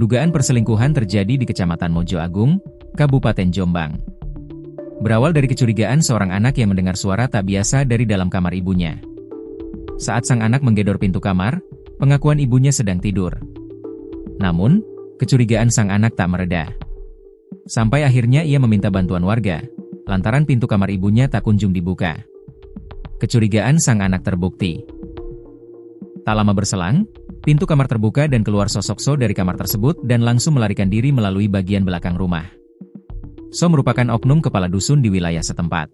Dugaan perselingkuhan terjadi di Kecamatan Mojo Agung, Kabupaten Jombang. Berawal dari kecurigaan seorang anak yang mendengar suara tak biasa dari dalam kamar ibunya. Saat sang anak menggedor pintu kamar, pengakuan ibunya sedang tidur. Namun, kecurigaan sang anak tak mereda. Sampai akhirnya ia meminta bantuan warga, lantaran pintu kamar ibunya tak kunjung dibuka. Kecurigaan sang anak terbukti. Tak lama berselang, pintu kamar terbuka dan keluar sosok So dari kamar tersebut dan langsung melarikan diri melalui bagian belakang rumah. So merupakan oknum kepala dusun di wilayah setempat.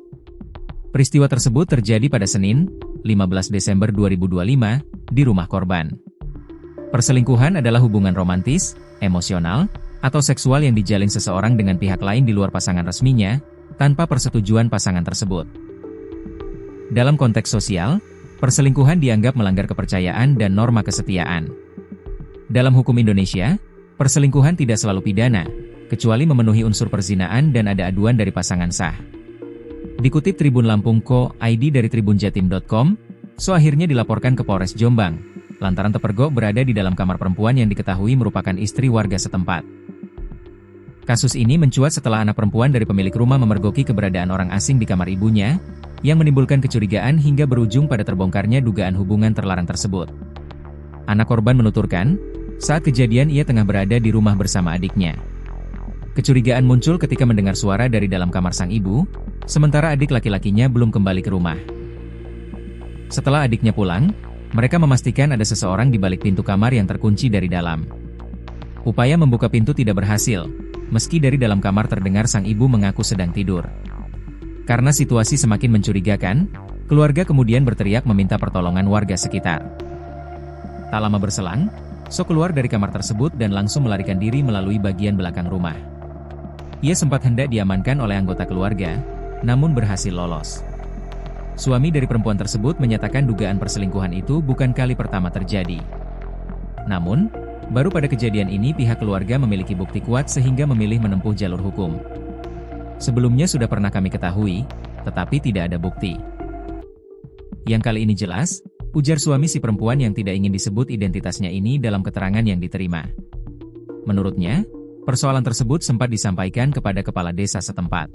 Peristiwa tersebut terjadi pada Senin, 15 Desember 2025, di rumah korban. Perselingkuhan adalah hubungan romantis, emosional, atau seksual yang dijalin seseorang dengan pihak lain di luar pasangan resminya, tanpa persetujuan pasangan tersebut. Dalam konteks sosial, perselingkuhan dianggap melanggar kepercayaan dan norma kesetiaan. Dalam hukum Indonesia, perselingkuhan tidak selalu pidana, kecuali memenuhi unsur perzinaan dan ada aduan dari pasangan sah. Dikutip Tribun Lampung Co.id dari tribunjatim.com, So akhirnya dilaporkan ke Polres Jombang, lantaran terpergok berada di dalam kamar perempuan yang diketahui merupakan istri warga setempat. Kasus ini mencuat setelah anak perempuan dari pemilik rumah memergoki keberadaan orang asing di kamar ibunya, yang menimbulkan kecurigaan hingga berujung pada terbongkarnya dugaan hubungan terlarang tersebut. Anak korban menuturkan, saat kejadian ia tengah berada di rumah bersama adiknya. Kecurigaan muncul ketika mendengar suara dari dalam kamar sang ibu, sementara adik laki-lakinya belum kembali ke rumah. Setelah adiknya pulang, mereka memastikan ada seseorang di balik pintu kamar yang terkunci dari dalam. Upaya membuka pintu tidak berhasil, meski dari dalam kamar terdengar sang ibu mengaku sedang tidur. Karena situasi semakin mencurigakan, keluarga kemudian berteriak meminta pertolongan warga sekitar. Tak lama berselang, So keluar dari kamar tersebut dan langsung melarikan diri melalui bagian belakang rumah. Ia sempat hendak diamankan oleh anggota keluarga, namun berhasil lolos. Suami dari perempuan tersebut menyatakan dugaan perselingkuhan itu bukan kali pertama terjadi. Namun, baru pada kejadian ini pihak keluarga memiliki bukti kuat sehingga memilih menempuh jalur hukum. Sebelumnya sudah pernah kami ketahui, tetapi tidak ada bukti. Yang kali ini jelas, ujar suami si perempuan yang tidak ingin disebut identitasnya ini dalam keterangan yang diterima. Menurutnya, persoalan tersebut sempat disampaikan kepada kepala desa setempat.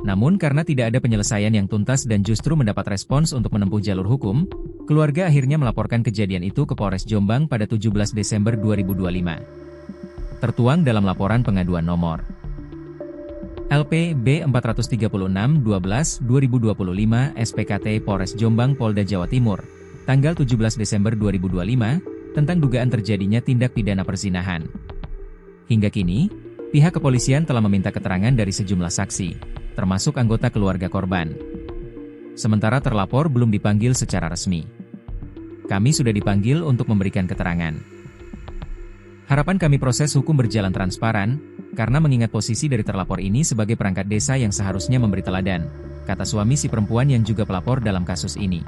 Namun karena tidak ada penyelesaian yang tuntas dan justru mendapat respons untuk menempuh jalur hukum, keluarga akhirnya melaporkan kejadian itu ke Polres Jombang pada 17 Desember 2025. Tertuang dalam laporan pengaduan nomor LPB 436-12-2025 SPKT Polres Jombang Polda Jawa Timur, tanggal 17 Desember 2025, tentang dugaan terjadinya tindak pidana perzinahan. Hingga kini, pihak kepolisian telah meminta keterangan dari sejumlah saksi, termasuk anggota keluarga korban. Sementara terlapor belum dipanggil secara resmi. Kami sudah dipanggil untuk memberikan keterangan. Harapan kami proses hukum berjalan transparan, karena mengingat posisi dari terlapor ini sebagai perangkat desa yang seharusnya memberi teladan, kata suami si perempuan yang juga pelapor dalam kasus ini.